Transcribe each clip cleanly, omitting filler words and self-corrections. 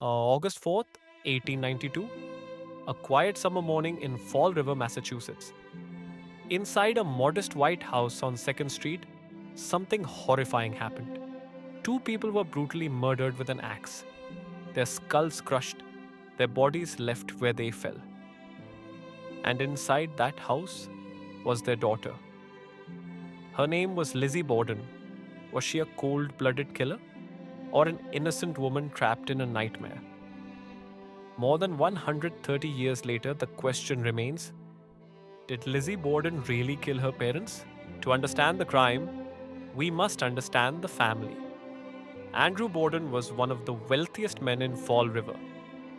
August 4th, 1892, a quiet summer morning in Fall River, Massachusetts. Inside a modest white house on 2nd Street, something horrifying happened. Two people were brutally murdered with an axe, their skulls crushed, their bodies left where they fell. And inside that house was their daughter. Her name was Lizzie Borden. Was she a cold blooded killer or an innocent woman trapped in a nightmare? More than 130 years later, the question remains, did Lizzie Borden really kill her parents? To understand the crime, we must understand the family. Andrew Borden was one of the wealthiest men in Fall River,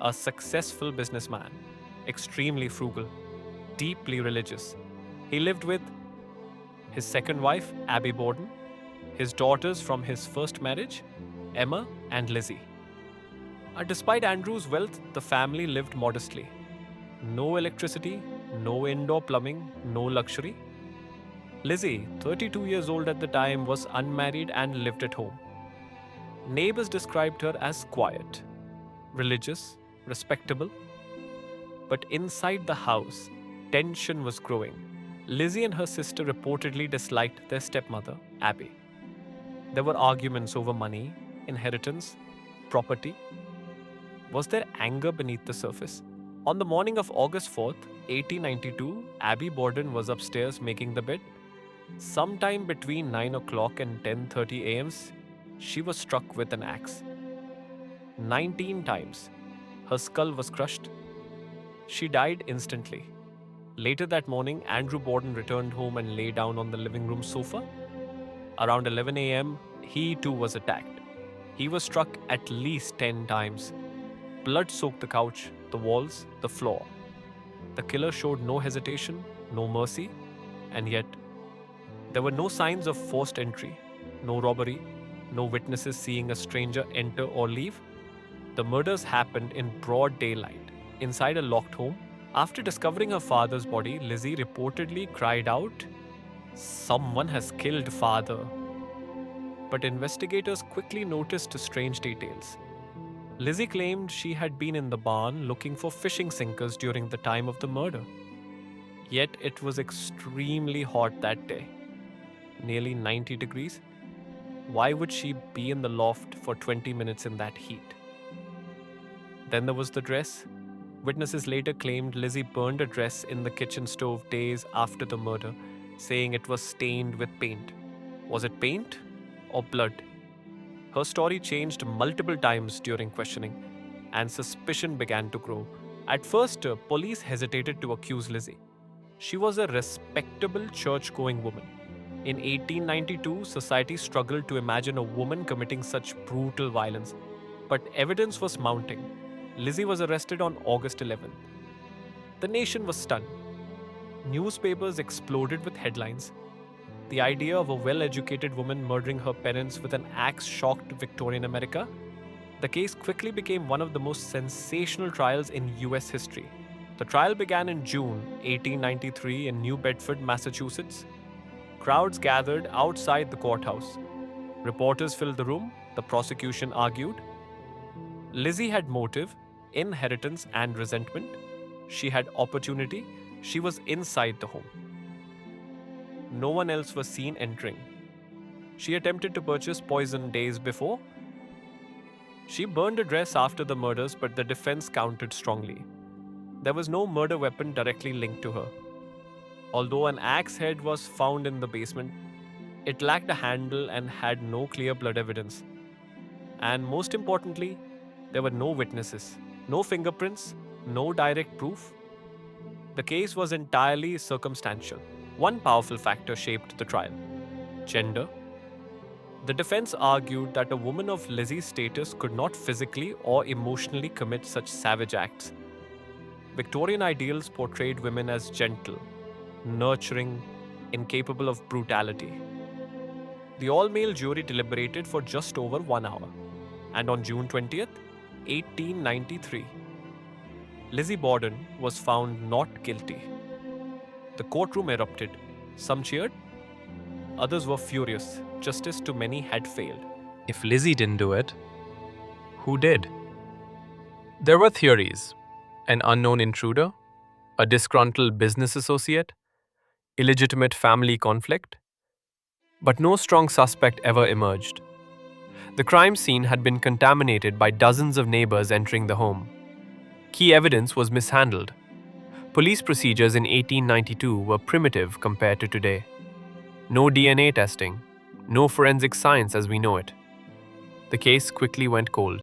a successful businessman, extremely frugal, deeply religious. He lived with his second wife, Abby Borden, his daughters from his first marriage, Emma and Lizzie. Despite Andrew's wealth, the family lived modestly. No electricity, no indoor plumbing, no luxury. Lizzie, 32 years old at the time, was unmarried and lived at home. Neighbors described her as quiet, religious, respectable. But inside the house, tension was growing. Lizzie and her sister reportedly disliked their stepmother, Abby. There were arguments over money, inheritance, property. Was there anger beneath the surface? On the morning of August 4th, 1892, Abby Borden was upstairs making the bed. Sometime between 9 o'clock and 10:30 a.m., she was struck with an axe. 19 times. Her skull was crushed. She died instantly. Later that morning, Andrew Borden returned home and lay down on the living room sofa. Around 11 a.m., he too was attacked. He was struck at least 10 times. Blood soaked the couch, the walls, the floor. The killer showed no hesitation, no mercy, and yet there were no signs of forced entry, no robbery, no witnesses seeing a stranger enter or leave. The murders happened in broad daylight, inside a locked home. After discovering her father's body, Lizzie reportedly cried out, "Someone has killed father." But investigators quickly noticed strange details. Lizzie claimed she had been in the barn looking for fishing sinkers during the time of the murder. Yet it was extremely hot that day, nearly 90 degrees. Why would she be in the loft for 20 minutes in that heat? Then there was the dress. Witnesses later claimed Lizzie burned a dress in the kitchen stove days after the murder, saying it was stained with paint. Was it paint or blood? Her story changed multiple times during questioning, and suspicion began to grow. At first, police hesitated to accuse Lizzie. She was a respectable church-going woman. In 1892, society struggled to imagine a woman committing such brutal violence, but evidence was mounting. Lizzie was arrested on August 11th. The nation was stunned. Newspapers exploded with headlines. The idea of a well-educated woman murdering her parents with an axe shocked Victorian America. The case quickly became one of the most sensational trials in US history. The trial began in June 1893 in New Bedford, Massachusetts. Crowds gathered outside the courthouse. Reporters filled the room. The prosecution argued. Lizzie had motive, inheritance, and resentment. She had opportunity. She was inside the home. No one else was seen entering. She attempted to purchase poison days before. She burned a dress after the murders, but the defense countered strongly. There was no murder weapon directly linked to her. Although an axe head was found in the basement, it lacked a handle and had no clear blood evidence. And most importantly, there were no witnesses, no fingerprints, no direct proof. The case was entirely circumstantial. One powerful factor shaped the trial: gender. The defense argued that a woman of Lizzie's status could not physically or emotionally commit such savage acts. Victorian ideals portrayed women as gentle, nurturing, incapable of brutality. The all-male jury deliberated for just over 1 hour, and on June 20th, 1893, Lizzie Borden was found not guilty. The courtroom erupted. Some cheered, others were furious. Justice to many had failed. If Lizzie didn't do it, who did? There were theories: an unknown intruder, a disgruntled business associate, illegitimate family conflict, but no strong suspect ever emerged. The crime scene had been contaminated by dozens of neighbors entering the home. Key evidence was mishandled. Police procedures in 1892 were primitive compared to today. No DNA testing, no forensic science as we know it. The case quickly went cold.